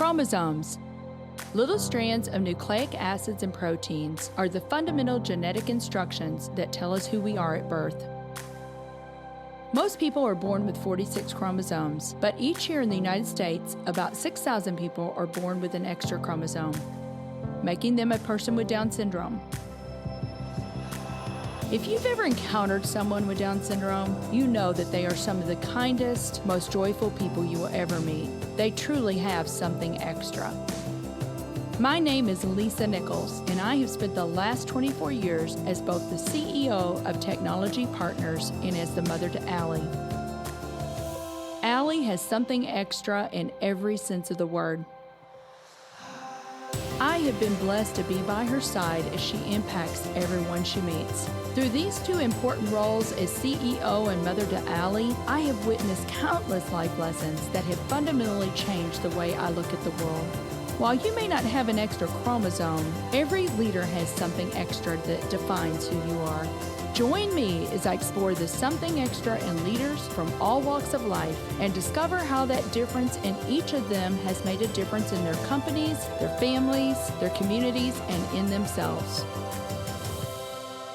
Chromosomes. Little strands of nucleic acids and proteins are the fundamental genetic instructions that tell us who we are at birth. Most people are born with 46 chromosomes, but each year in the United States, about 6,000 people are born with an extra chromosome, making them a person with Down syndrome. If you've ever encountered someone with Down syndrome, you know that they are some of the kindest, most joyful people you will ever meet. They truly have something extra. My name is Lisa Nichols, and I have spent the last 24 years as both the CEO of Technology Partners and as the mother to Allie. Allie has something extra in every sense of the word. I have been blessed to be by her side as she impacts everyone she meets. Through these two important roles as CEO and mother to Allie, I have witnessed countless life lessons that have fundamentally changed the way I look at the world. While you may not have an extra chromosome, every leader has something extra that defines who you are. Join me as I explore the something extra in leaders from all walks of life and discover how that difference in each of them has made a difference in their companies, their families, their communities, and in themselves.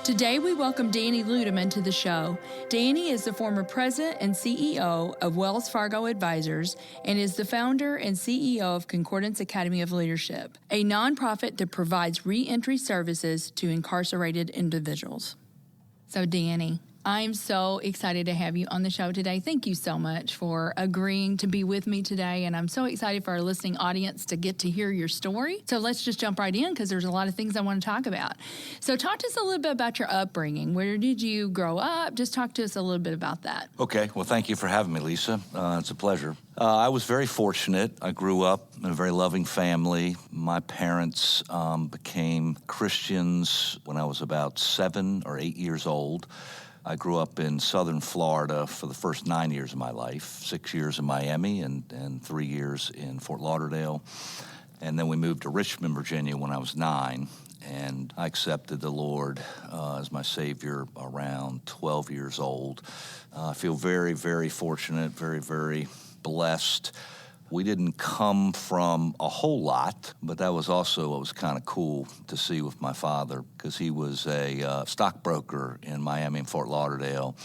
Today, we welcome Danny Ludeman to the show. Danny is the former president and CEO of Wells Fargo Advisors and is the founder and CEO of Concordance Academy of Leadership, a nonprofit that provides re-entry services to incarcerated individuals. So, Danny, I'm so excited to have you on the show today. Thank you so much for agreeing to be with me today, and I'm so excited for our listening audience to get to hear your story. So let's just jump right in because there's a lot of things I want to talk about. So talk to us a little bit about your upbringing. Where did you grow up? Just talk to us a little bit about that. Okay. Well, thank you for having me, Lisa. It's a pleasure. I was very fortunate. I grew up in a very loving family. My parents became Christians when I was about 7 or 8 years old. I grew up in southern Florida for the first 9 years of my life, 6 years in Miami and 3 years in Fort Lauderdale. And then we moved to Richmond, Virginia when I was 9. And I accepted the Lord as my Savior around 12 years old. I feel very, very fortunate, very, very blessed. We didn't come from a whole lot, but that was also what was kind of cool to see with my father because he was a stockbroker in Miami and Fort Lauderdale.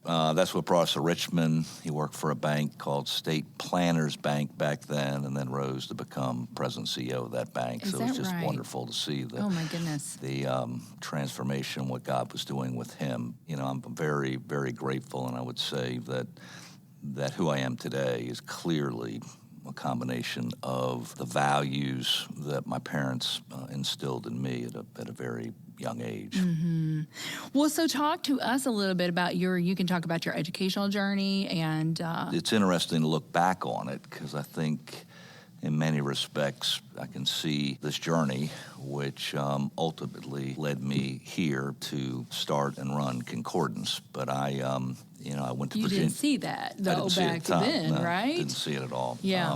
That's what brought us to Richmond. He worked for a bank called State Planners Bank back then and then rose to become president and CEO of that bank. So it was just wonderful to see the transformation, what God was doing with him. You know, I'm very, very grateful, and I would say that who I am today is clearly a combination of the values that my parents instilled in me at a very young age. Mm-hmm. Well, so talk to us a little bit about you can talk about your educational journey and... It's interesting to look back on it because I think in many respects I can see this journey which ultimately led me here to start and run Concordance. But I went to Virginia. You didn't see that, though, back then, right? Didn't see it at all. Yeah.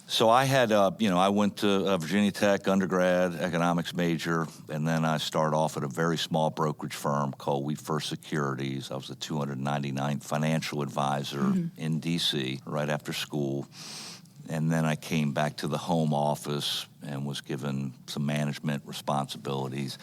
So I had, I went to Virginia Tech, undergrad, economics major, and then I started off at a very small brokerage firm called We First Securities. I was the 299th financial advisor in D.C. right after school. And then I came back to the home office and was given some management responsibilities.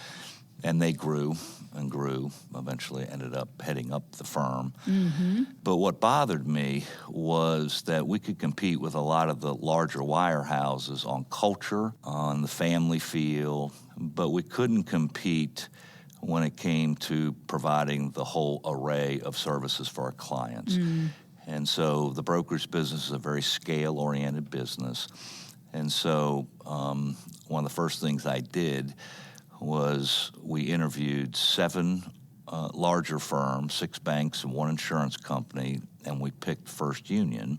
And they grew and grew, eventually ended up heading up the firm. Mm-hmm. But what bothered me was that we could compete with a lot of the larger wirehouses on culture, on the family feel, but we couldn't compete when it came to providing the whole array of services for our clients. Mm. And so the brokerage business is a very scale-oriented business. And so one of the first things I did was we interviewed 7 larger firms, 6 banks and 1 insurance company, and we picked First Union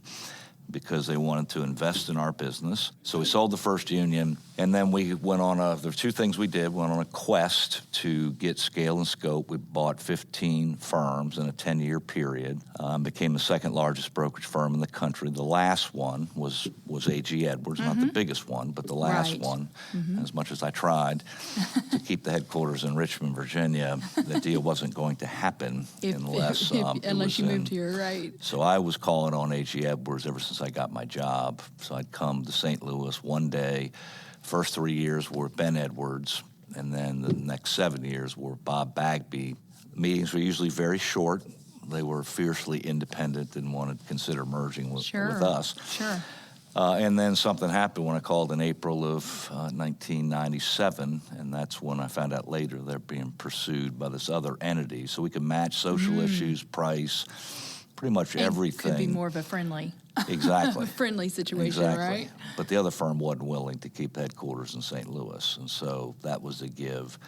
because they wanted to invest in our business. So we sold the First Union, and then we went on there were 2 things we did. We went on a quest to get scale and scope. We bought 15 firms in a 10-year period, became the second largest brokerage firm in the country. The last one was A.G. Edwards, not the biggest one, but the last one. As much as I tried to keep the headquarters in Richmond, Virginia, the deal wasn't going to happen unless you moved here, right? So I was calling on A.G. Edwards ever since since I got my job. So I'd come to St. Louis one day. First 3 years were Ben Edwards, and then the next 7 years were Bob Bagby. Meetings were usually very short. They were fiercely independent, didn't want to consider merging with us. Sure. And then something happened when I called in April of 1997, and that's when I found out later they're being pursued by this other entity. So we could match social issues, price, pretty much everything. Could be more of a friendly, exactly, friendly situation, exactly. Right? But the other firm wasn't willing to keep headquarters in St. Louis, and so that was a give.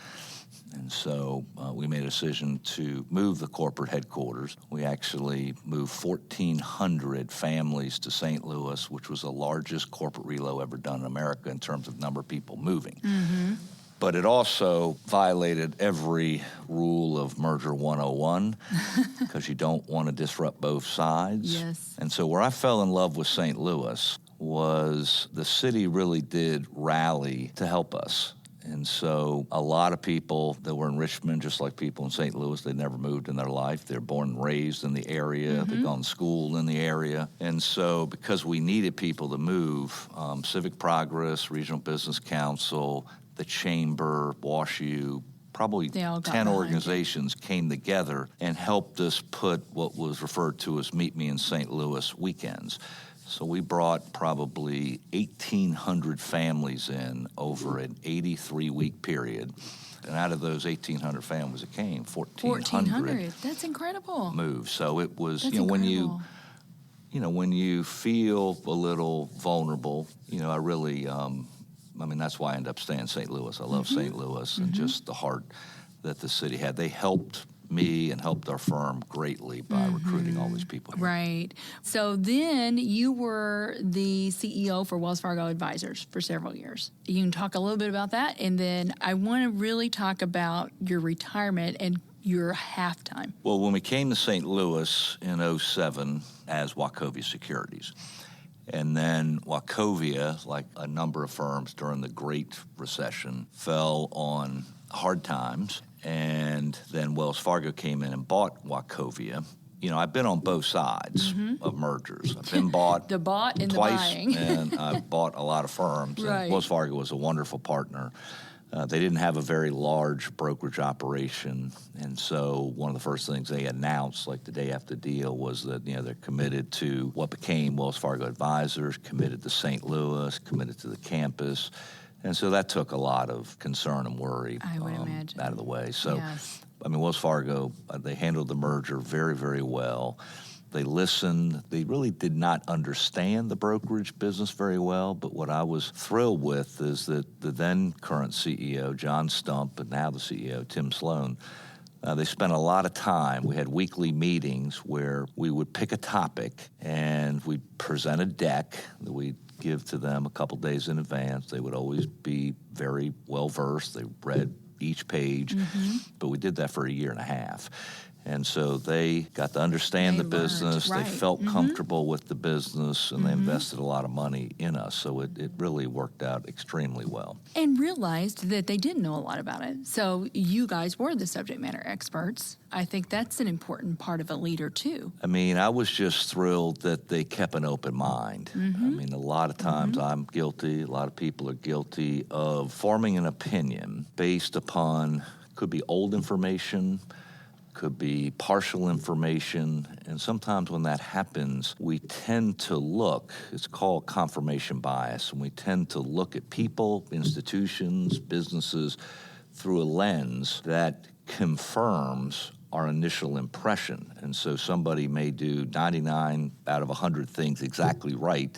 And so we made a decision to move the corporate headquarters. We actually moved 1,400 families to St. Louis, which was the largest corporate relo ever done in America in terms of number of people moving. Mm-hmm. But it also violated every rule of Merger 101 because you don't want to disrupt both sides. Yes. And so where I fell in love with St. Louis was the city really did rally to help us. And so a lot of people that were in Richmond, just like people in St. Louis, they never moved in their life. They're born and raised in the area. They've gone to school in the area. And so because we needed people to move, Civic Progress, Regional Business Council, the Chamber, WashU, probably 10 organizations came together and helped us put what was referred to as Meet Me in St. Louis weekends. So we brought probably 1,800 families in over an 83-week period. And out of those 1,800 families that came, 1,400 That's incredible. moved. So it was, That's when incredible. when you feel a little vulnerable, I really, that's why I ended up staying in St. Louis. I love St. Louis and just the heart that the city had. They helped me and helped our firm greatly by recruiting all these people here. Right. So then you were the CEO for Wells Fargo Advisors for several years. You can talk a little bit about that, and then I want to really talk about your retirement and your halftime. Well, when we came to St. Louis in 2007 as Wachovia Securities, and then Wachovia, like a number of firms during the Great Recession, fell on hard times. And then Wells Fargo came in and bought Wachovia. I've been on both sides of mergers. I've been bought the bought and twice, the buying. and I've bought a lot of firms. Right. And Wells Fargo was a wonderful partner. They didn't have a very large brokerage operation, and so one of the first things they announced, like the day after the deal, was that they're committed to what became Wells Fargo Advisors, committed to St. Louis, committed to the campus. And so that took a lot of concern and worry out of the way. So, yes. Wells Fargo, they handled the merger very, very well. They listened. They really did not understand the brokerage business very well, but what I was thrilled with is that the then current CEO, John Stump, and now the CEO, Tim Sloan, they spent a lot of time. We had weekly meetings where we would pick a topic and we'd present a deck that we'd give to them a couple days in advance. They would always be very well-versed. They read each page, but we did that for a year and a half. And so they got to understand the business. Right. They felt comfortable with the business, and they invested a lot of money in us. So it really worked out extremely well. And realized that they didn't know a lot about it. So you guys were the subject matter experts. I think that's an important part of a leader, too. I was just thrilled that they kept an open mind. A lot of times I'm guilty, a lot of people are guilty of forming an opinion based upon, could be old information, could be partial information, and sometimes when that happens, we tend to look, it's called confirmation bias, and we tend to look at people, institutions, businesses through a lens that confirms our initial impression. And so somebody may do 99 out of 100 things exactly right,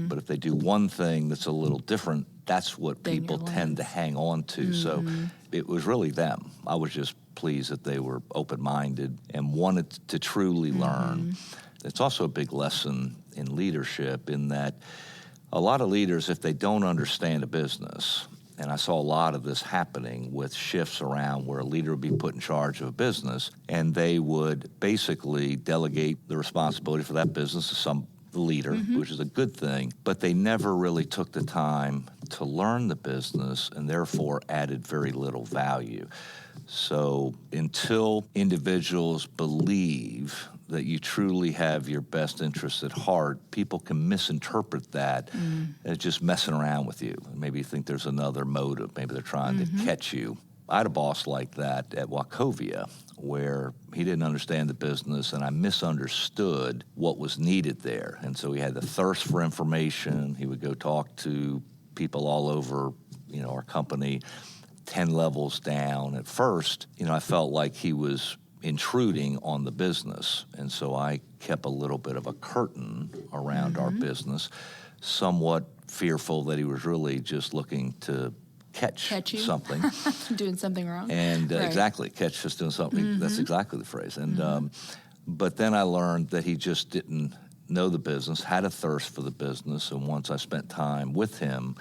but if they do one thing that's a little different, that's what people tend to hang on to. So it was really them. I was just pleased that they were open-minded and wanted to truly learn. It's also a big lesson in leadership in that a lot of leaders, if they don't understand a business, and I saw a lot of this happening with shifts around where a leader would be put in charge of a business, and they would basically delegate the responsibility for that business to some leader, which is a good thing, but they never really took the time to learn the business and therefore added very little value. So until individuals believe that you truly have your best interests at heart, people can misinterpret that as just messing around with you. Maybe you think there's another motive. Maybe they're trying to catch you. I had a boss like that at Wachovia, where he didn't understand the business, and I misunderstood what was needed there. And so he had the thirst for information. He would go talk to people all over, our company, 10 levels down. At first, I felt like he was intruding on the business, and so I kept a little bit of a curtain around our business, somewhat fearful that he was really just looking to catch you. Something. Doing something wrong. And exactly, catch us doing something. That's exactly the phrase. And but then I learned that he just didn't know the business, had a thirst for the business, and once I spent time with him,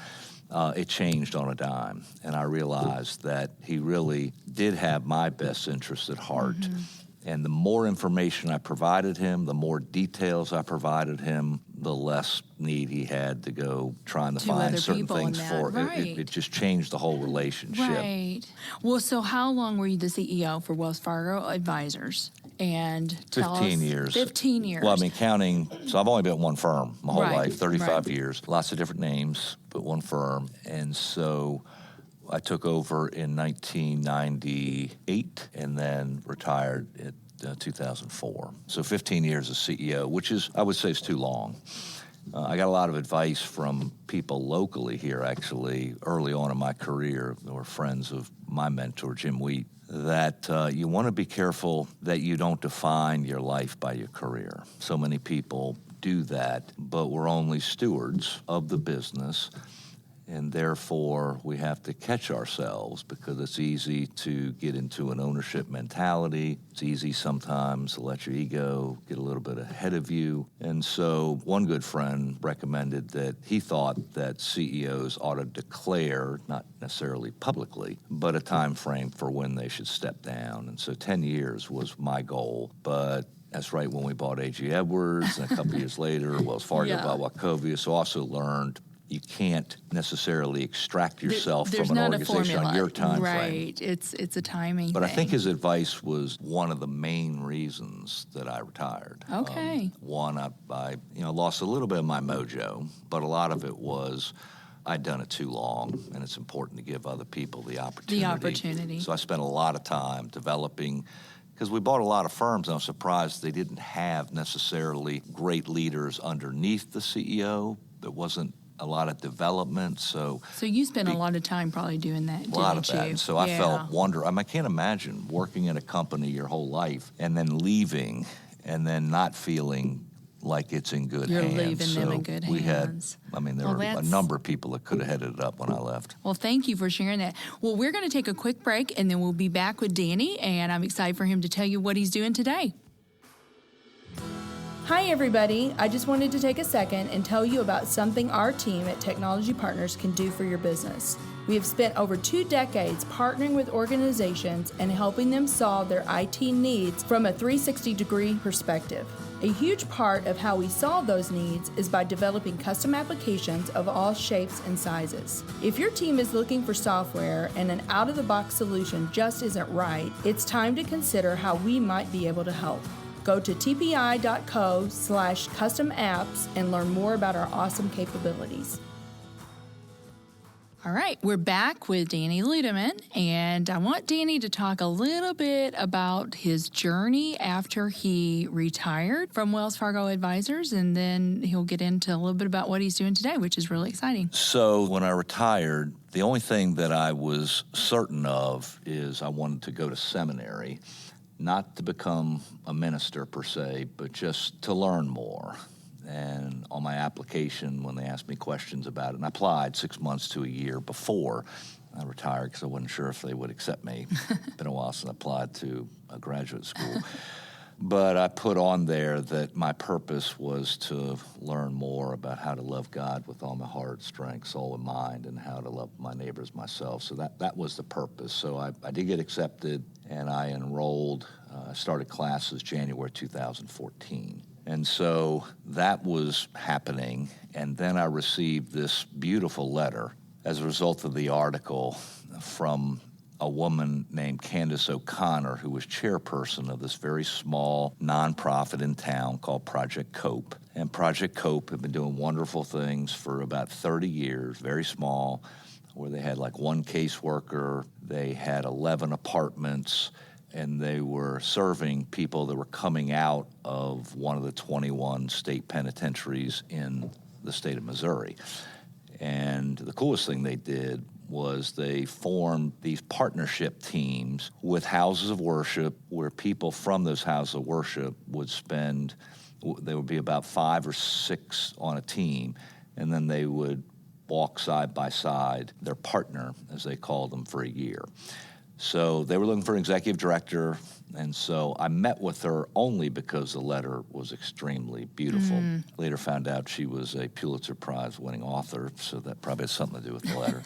it changed on a dime. And I realized that he really did have my best interest at heart. And the more information I provided him, the more details I provided him, the less need he had to go trying to find certain things for it. It just changed the whole relationship. Right. Well, so how long were you the CEO for Wells Fargo Advisors? And 15 years. 15 years. Well, counting, so I've only been at one firm my whole life, 35 years, lots of different names, but one firm. And so I took over in 1998 and then retired at 2004. So 15 years as CEO, which is, I would say, is too long. I got a lot of advice from people locally here, actually, early on in my career. They were friends of my mentor, Jim Wheat, that you want to be careful that you don't define your life by your career. So many people do that, but we're only stewards of the business. And therefore, we have to catch ourselves because it's easy to get into an ownership mentality. It's easy sometimes to let your ego get a little bit ahead of you. And so one good friend recommended that he thought that CEOs ought to declare, not necessarily publicly, but a time frame for when they should step down. And so 10 years was my goal. But that's right when we bought A.G. Edwards, and a couple years later, Wells Fargo bought Wachovia. So also learned you can't necessarily extract yourself from an organization on your time frame. Right. It's a timing But thing. I think his advice was one of the main reasons that I retired. Okay. One, I lost a little bit of my mojo, but a lot of it was I'd done it too long, and it's important to give other people the opportunity. So I spent a lot of time developing, because we bought a lot of firms, and I was surprised they didn't have necessarily great leaders underneath the CEO. There wasn't a lot of development, so you spent a lot of time probably doing that, didn't you? A lot of that, and so I felt wonder. I can't imagine working in a company your whole life and then leaving and then not feeling like it's in good hands. You're leaving them in good hands. There were a number of people that could have headed it up when I left. Well, thank you for sharing that. Well, we're going to take a quick break, and then we'll be back with Danny, and I'm excited for him to tell you what he's doing today. Hi, everybody. I just wanted to take a second and tell you about something our team at Technology Partners can do for your business. We have spent over 2 decades partnering with organizations and helping them solve their IT needs from a 360-degree perspective. A huge part of how we solve those needs is by developing custom applications of all shapes and sizes. If your team is looking for software and an out-of-the-box solution just isn't right, it's time to consider how we might be able to help. Go to tpi.co/custom apps and learn more about our awesome capabilities. All right, we're back with Danny Ludeman, and I want Danny to talk a little bit about his journey after he retired from Wells Fargo Advisors, and then he'll get into a little bit about what he's doing today, which is really exciting. So when I retired, the only thing that I was certain of is I wanted to go to seminary. Not to become a minister per se, but just to learn more. And on my application, when they asked me questions about it, and I applied 6 months to a year before I retired because I wasn't sure if they would accept me. It's been a while since I applied to a graduate school. But I put on there that my purpose was to learn more about how to love God with all my heart, strength, soul, and mind, and how to love my neighbors myself. So that was the purpose. So I did get accepted, and I enrolled. I started classes January 2014. And so that was happening. And then I received this beautiful letter as a result of the article from a woman named Candace O'Connor, who was chairperson of this very small nonprofit in town called Project Cope. And Project Cope had been doing wonderful things for about 30 years, very small, where they had like one caseworker, they had 11 apartments, and they were serving people that were coming out of one of the 21 state penitentiaries in the state of Missouri. And the coolest thing they did was they formed these partnership teams with houses of worship where people from those houses of worship would spend, there would be about 5 or 6 on a team, and then they would walk side by side, their partner, as they called them, for a year. So they were looking for an executive director, and so I met with her only because the letter was extremely beautiful. Later found out she was a Pulitzer Prize winning author, so that probably has something to do with the letter.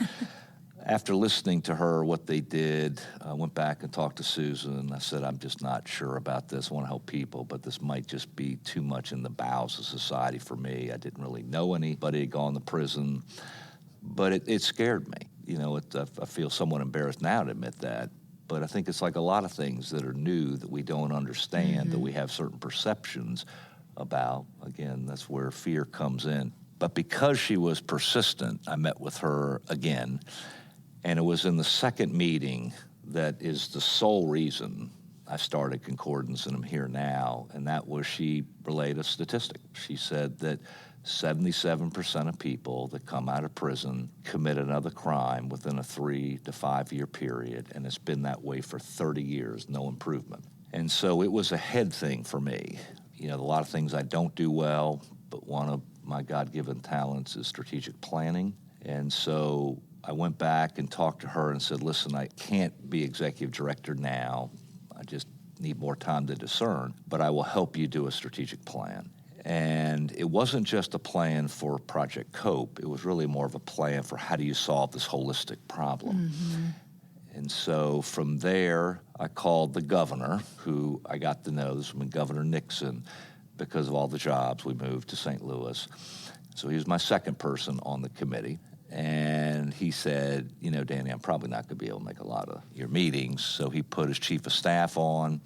After listening to her, what they did, I went back and talked to Susan. I said, I'm just not sure about this. I want to help people, but this might just be too much in the bowels of society for me. I didn't really know anybody had gone to prison, but it scared me. You know, I feel somewhat embarrassed now to admit that, but I think it's like a lot of things that are new that we don't understand, that we have certain perceptions about. Again, that's where fear comes in. But because she was persistent, I met with her again, and it was in the second meeting that is the sole reason I started Concordance and I'm here now, and that was she relayed a statistic. She said that 77% of people that come out of prison commit another crime within a 3 to 5 year period, and it's been that way for 30 years, no improvement. And so it was a head thing for me. You know, a lot of things I don't do well, but one of my God-given talents is strategic planning. And so I went back and talked to her and said, listen, I can't be executive director now. I just need more time to discern, but I will help you do a strategic plan. And it wasn't just a plan for Project Cope. It was really more of a plan for how do you solve this holistic problem. And so from there, I called the governor, who I got to know. This was when Governor Nixon, because of all the jobs, we moved to St. Louis. So he was my second person on the committee. And he said, you know, Danny, I'm probably not going to be able to make a lot of your meetings. So he put his chief of staff on.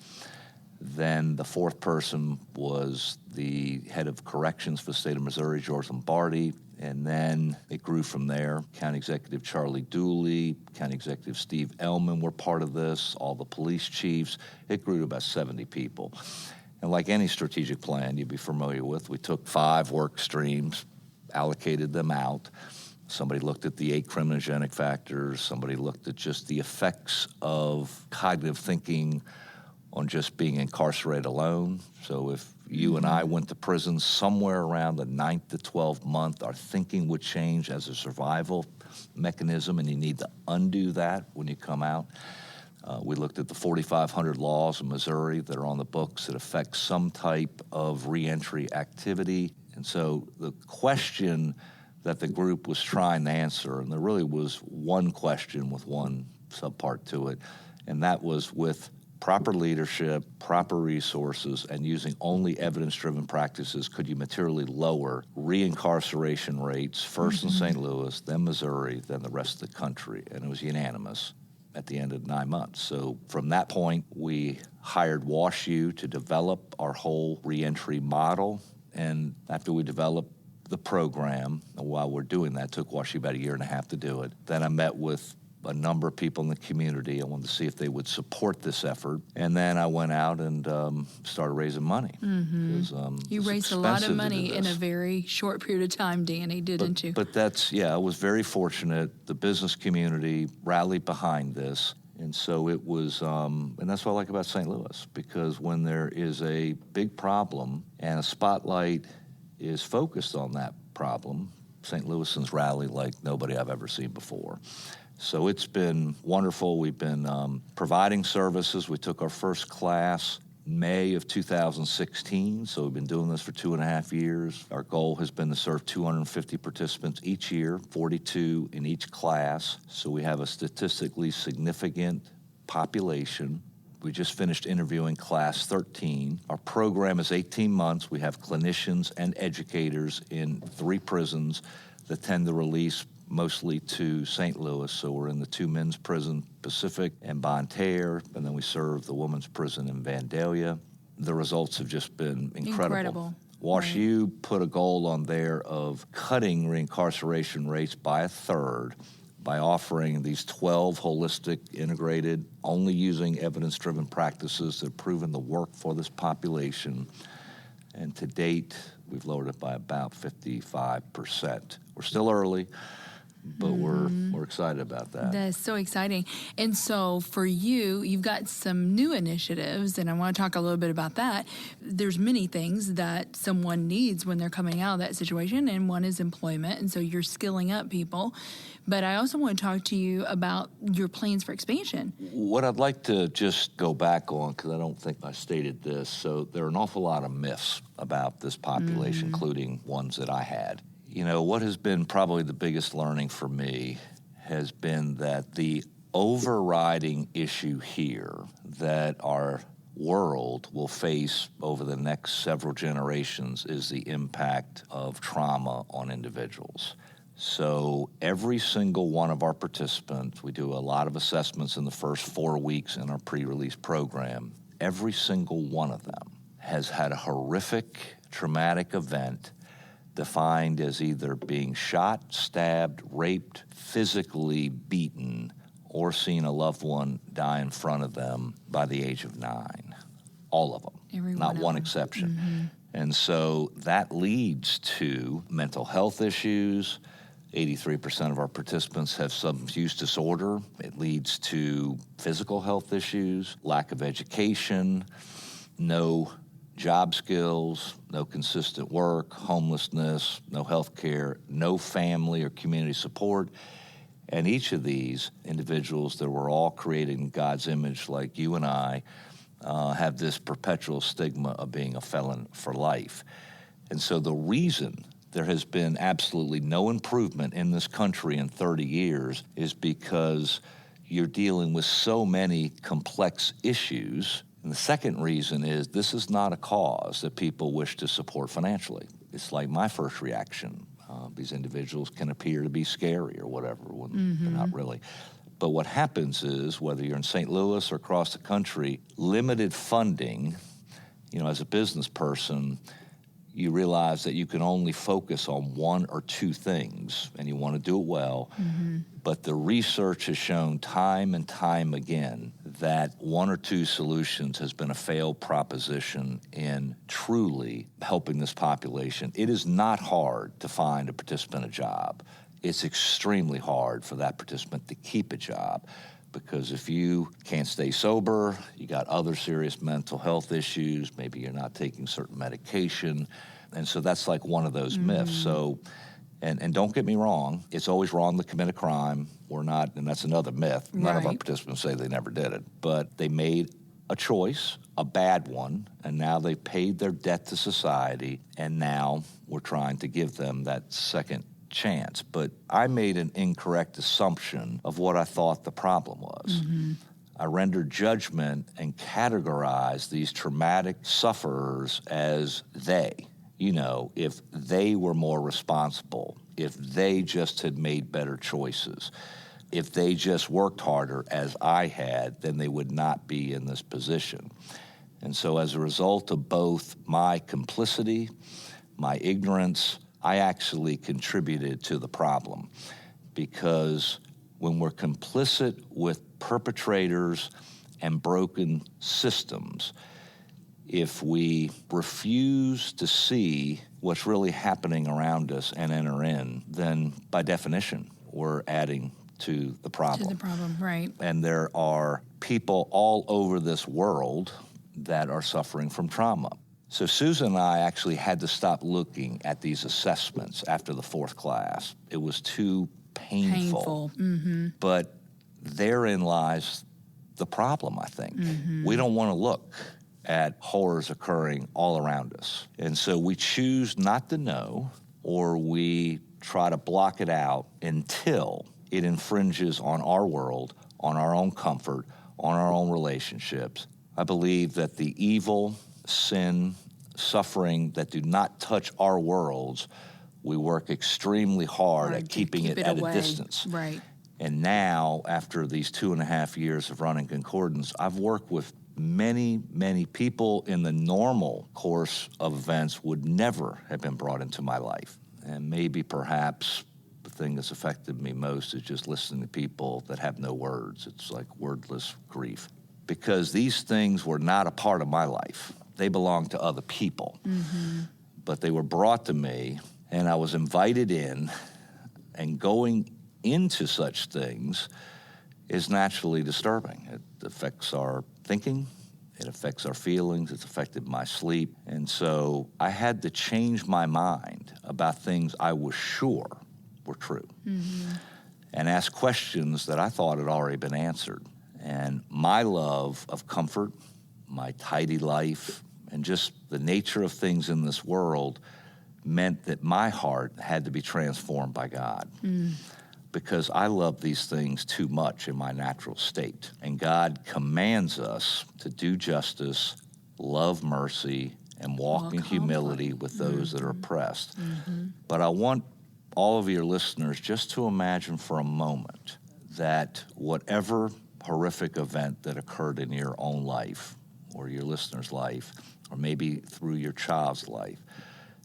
Then the fourth person was the head of corrections for the state of Missouri, George Lombardi. And then it grew from there. County Executive Charlie Dooley, County Executive Steve Ellman were part of this, all the police chiefs. It grew to about 70 people. And like any strategic plan you'd be familiar with, we took 5 work streams, allocated them out. Somebody looked at the 8 criminogenic factors. Somebody looked at just the effects of cognitive thinking on just being incarcerated alone. So if you and I went to prison somewhere around the 9th to 12th month, our thinking would change as a survival mechanism, and you need to undo that when you come out. We looked at the 4,500 laws in Missouri that are on the books that affect some type of reentry activity. And so the question that the group was trying to answer, and there really was one question with one subpart to it, and that was with proper leadership, proper resources, and using only evidence-driven practices, could you materially lower reincarceration rates, first in St. Louis, then Missouri, then the rest of the country? And it was unanimous at the end of 9 months. So from that point, we hired WashU to develop our whole reentry model. And after we developed the program, and while we're doing that, it took WashU about 1.5 years to do it. Then I met with a number of people in the community. I wanted to see if they would support this effort. And then I went out and started raising money. You raised a lot of money in a very short period of time, Danny, didn't you? But I was very fortunate. The business community rallied behind this. And so it was, and that's what I like about St. Louis, because when there is a big problem and a spotlight is focused on that problem, St. Louisans rally like nobody I've ever seen before. So it's been wonderful. We've been providing services. We took our first class May of 2016, so we've been doing this for 2.5 years. Our goal has been to serve 250 participants each year, 42 in each class. So we have a statistically significant population. We just finished interviewing class 13. Our program is 18 months. We have clinicians and educators in 3 prisons that tend to release mostly to St. Louis. So we're in the two men's prison, Pacific and Bonne Terre, and then we serve the women's prison in Vandalia. The results have just been incredible. Wash U put a goal on there of cutting reincarceration rates by a third by offering these 12 holistic, integrated, only using evidence-driven practices that have proven to work for this population. And to date, we've lowered it by about 55%. We're still early, but we're excited about that. That's so exciting. And so for you, you've got some new initiatives, and I want to talk a little bit about that. There's many things that someone needs when they're coming out of that situation, and one is employment, and so you're skilling up people. But I also want to talk to you about your plans for expansion. What I'd like to just go back on, because I don't think I stated this, so there are an awful lot of myths about this population, including ones that I had. You know, what has been probably the biggest learning for me has been that the overriding issue here that our world will face over the next several generations is the impact of trauma on individuals. So every single one of our participants, we do a lot of assessments in the first 4 weeks in our pre-release program. Every single one of them has had a horrific, traumatic event defined as either being shot, stabbed, raped, physically beaten, or seen a loved one die in front of them by the age of 9. All of them, not one exception. And so that leads to mental health issues. 83% of our participants have substance use disorder. It leads to physical health issues, lack of education, no job skills, no consistent work, homelessness, no health care, no family or community support. And each of these individuals that were all created in God's image like you and I have this perpetual stigma of being a felon for life. And so the reason there has been absolutely no improvement in this country in 30 years is because you're dealing with so many complex issues. And the second reason is this is not a cause that people wish to support financially. It's like my first reaction. These individuals can appear to be scary or whatever when they're not really. But what happens is, whether you're in St. Louis or across the country, limited funding, you know, as a business person, you realize that you can only focus on one or two things, and you want to do it well. But the research has shown time and time again that one or two solutions has been a failed proposition in truly helping this population. It is not hard to find a participant a job. It's extremely hard for that participant to keep a job, because if you can't stay sober, you got other serious mental health issues, maybe you're not taking certain medication, and so that's like one of those myths. So, and don't get me wrong, it's always wrong to commit a crime. We're not, and that's another myth. None of our participants say they never did it, but they made a choice, a bad one, and now they paid their debt to society, and now we're trying to give them that second chance. But I made an incorrect assumption of what I thought the problem was. I rendered judgment and categorized these traumatic sufferers as they. You know, if they were more responsible, if they just had made better choices, if they just worked harder as I had, then they would not be in this position. And so as a result of both my complicity, my ignorance, I actually contributed to the problem, because when we're complicit with perpetrators and broken systems, if we refuse to see what's really happening around us and enter in, then by definition, we're adding to the problem. To the problem, right. And there are people all over this world that are suffering from trauma. So Susan and I actually had to stop looking at these assessments after the 4th class. It was too painful. But therein lies the problem, I think. We don't want to look at horrors occurring all around us. And so we choose not to know, or we try to block it out until it infringes on our world, on our own comfort, on our own relationships. I believe that the evil, sin, suffering that do not touch our worlds We work extremely hard at keeping it at away. a distance. Right. And now, after these 2.5 years of running Concordance, I've worked with many, many people in the normal course of events would never have been brought into my life. And maybe perhaps the thing that's affected me most is just listening to people that have no words. It's like wordless grief. Because these things were not a part of my life. They belonged to other people. Mm-hmm. But they were brought to me, and I was invited in, and going into such things is naturally disturbing. It affects our thinking, it affects our feelings, it's affected my sleep. And so I had to change my mind about things I was sure were true, and ask questions that I thought had already been answered. And my love of comfort, my tidy life, and just the nature of things in this world meant that my heart had to be transformed by God. Because I love these things too much in my natural state. And God commands us to do justice, love mercy, and walk in humility with those that are oppressed. But I want all of your listeners just to imagine for a moment that whatever horrific event that occurred in your own life or your listener's life, or maybe through your child's life,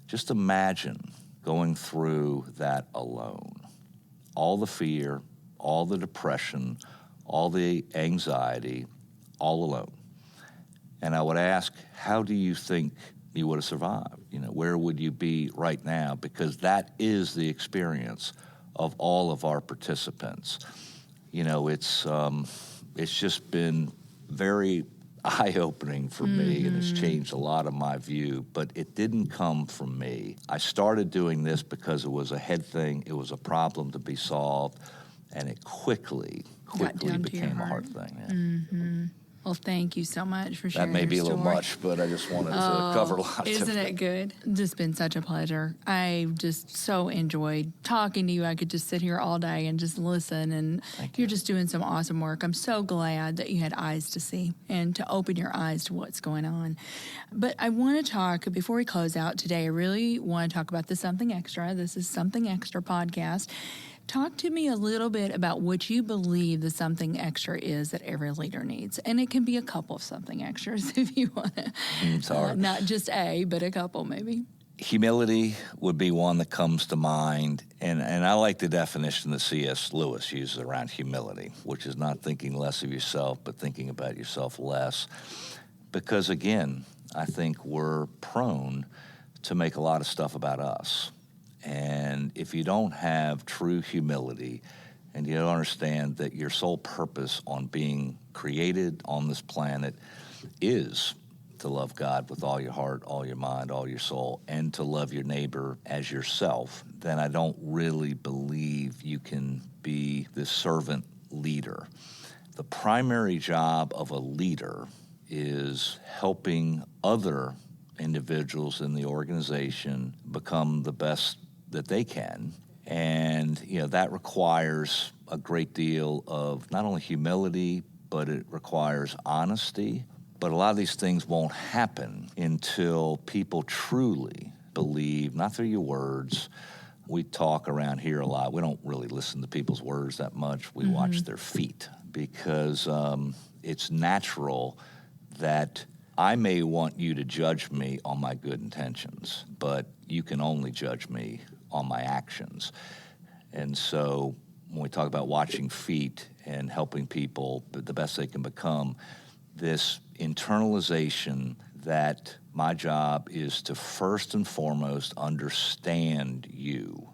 just imagine going through that alone. All the fear, all the depression, all the anxiety, all alone. And I would ask, how do you think you would have survived? Where would you be right now? Because that is the experience of all of our participants. It's just been very eye-opening for me, and it's changed a lot of my view, but it didn't come from me. I started doing this because it was a head thing, it was a problem to be solved, and it quickly became a heart thing. Well, thank you so much for sharing That may be a your little story. much, but I just wanted to cover a lot of Isn't different. it good? Just been such a pleasure. I just so enjoyed talking to you. I could just sit here all day and just listen, and you're just doing some awesome work. I'm so glad that you had eyes to see and to open your eyes to what's going on. But I want to talk, before we close out today, I really want to talk about the Something Extra. This is Something Extra podcast. Talk to me a little bit about what you believe the something extra is that every leader needs. And it can be a couple of something extras if you want to. It's hard. Not just a, but a couple maybe. Humility would be one that comes to mind, and I like the definition that C.S. Lewis uses around humility, which is not thinking less of yourself, but thinking about yourself less. Because, again, I think we're prone to make a lot of stuff about us. And if you don't have true humility and you don't understand that your sole purpose on being created on this planet is to love God with all your heart, all your mind, all your soul, and to love your neighbor as yourself, then I don't really believe you can be this servant leader. The primary job of a leader is helping other individuals in the organization become the best that they can. And, that requires a great deal of not only humility, but it requires honesty. But a lot of these things won't happen until people truly believe, not through your words. We talk around here a lot. We don't really listen to people's words that much. We watch their feet, because it's natural that I may want you to judge me on my good intentions, but you can only judge me on my actions. And so when we talk about watching feet and helping people the best they can become, this internalization that my job is to first and foremost understand you.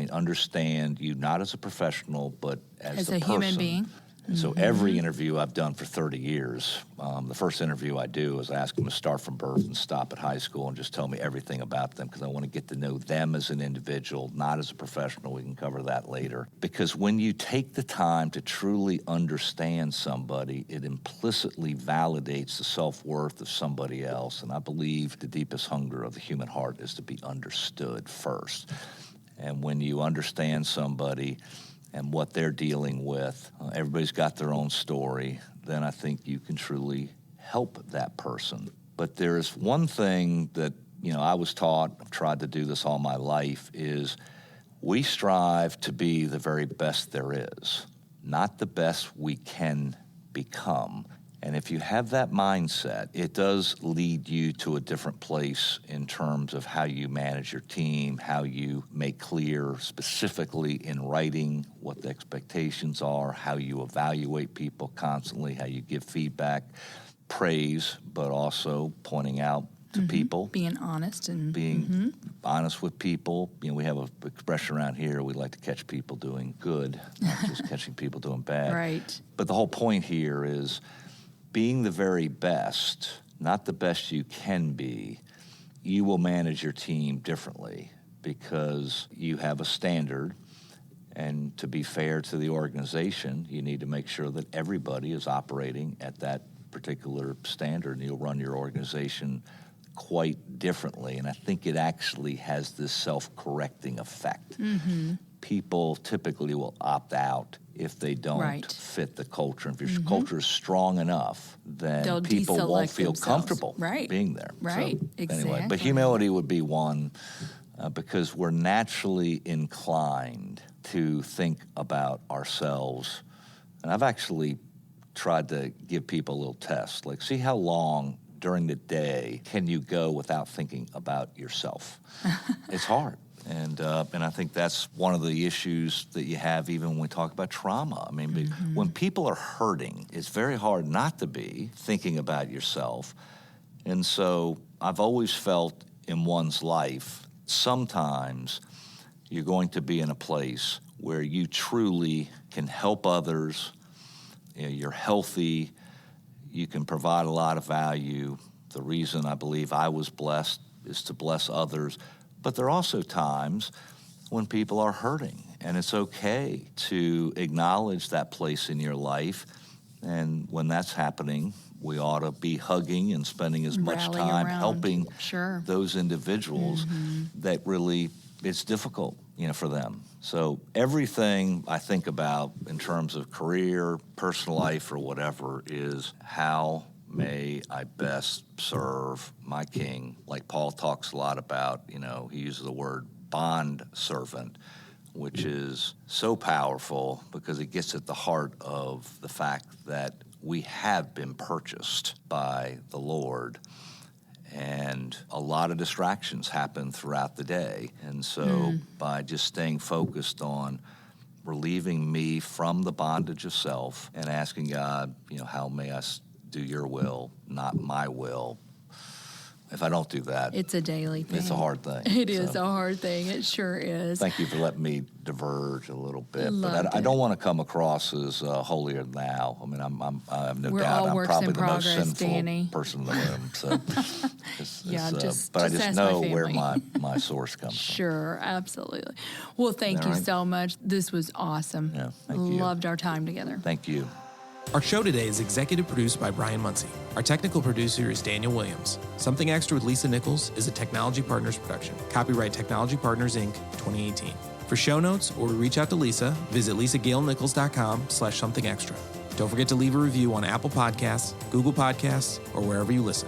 Understand you not as a professional, but as a person. Human being. And so every interview I've done for 30 years, the first interview I do is I ask them to start from birth and stop at high school and just tell me everything about them, because I want to get to know them as an individual, not as a professional. We can cover that later. Because when you take the time to truly understand somebody, it implicitly validates the self-worth of somebody else. And I believe the deepest hunger of the human heart is to be understood first. And when you understand somebody and what they're dealing with, everybody's got their own story, then I think you can truly help that person. But there is one thing that I was taught, I've tried to do this all my life, is we strive to be the very best there is, not the best we can become. And if you have that mindset, it does lead you to a different place in terms of how you manage your team, how you make clear specifically in writing what the expectations are, how you evaluate people constantly, how you give feedback, praise, but also pointing out to people. Being honest and being honest with people. We have an expression around here, we like to catch people doing good, not just catching people doing bad. Right. But the whole point here is being the very best, not the best you can be. You will manage your team differently because you have a standard. And to be fair to the organization, you need to make sure that everybody is operating at that particular standard, and you'll run your organization quite differently. And I think it actually has this self-correcting effect. People typically will opt out if they don't fit the culture. If your culture is strong enough, then They'll people won't deselect feel themselves. comfortable Right. being there. Right, So, exactly. Anyway, but humility would be one, because we're naturally inclined to think about ourselves. And I've actually tried to give people a little test, like see how long during the day can you go without thinking about yourself. It's hard. And I think that's one of the issues that you have even when we talk about trauma. I mean, when people are hurting, it's very hard not to be thinking about yourself. And so I've always felt in one's life, sometimes you're going to be in a place where you truly can help others, you're healthy, you can provide a lot of value. The reason I believe I was blessed is to bless others. But there are also times when people are hurting, and it's okay to acknowledge that place in your life. And when that's happening, we ought to be hugging and spending as much Rally time around. helping Sure. those individuals that really, it's difficult, for them. So everything I think about in terms of career, personal life, or whatever is how may I best serve my king. Like Paul talks a lot about, he uses the word bond servant, which is so powerful because it gets at the heart of the fact that we have been purchased by the Lord. And a lot of distractions happen throughout the day. And so by just staying focused on relieving me from the bondage of self and asking God, how may I do your will, not my will. If I don't do that, It's a daily thing. it's a hard thing. It is a hard thing. It sure is. Thank you for letting me diverge a little bit. Loved But I it. don't want to come across as holier than thou. I mean, I have no We're doubt all I'm works probably in the most progress, sinful Danny. person in the room. So, but I just just ask know my where family. my source comes from. Sure, absolutely. Well, thank All you right. so much. This was awesome. Yeah, thank you. Loved our time together. Thank you. Our show today is executive produced by Brian Muncie. Our technical producer is Daniel Williams. Something Extra with Lisa Nichols is a Technology Partners production. Copyright Technology Partners, Inc., 2018. For show notes or to reach out to Lisa, visit lisagailnichols.com/somethingextra. Don't forget to leave a review on Apple Podcasts, Google Podcasts, or wherever you listen.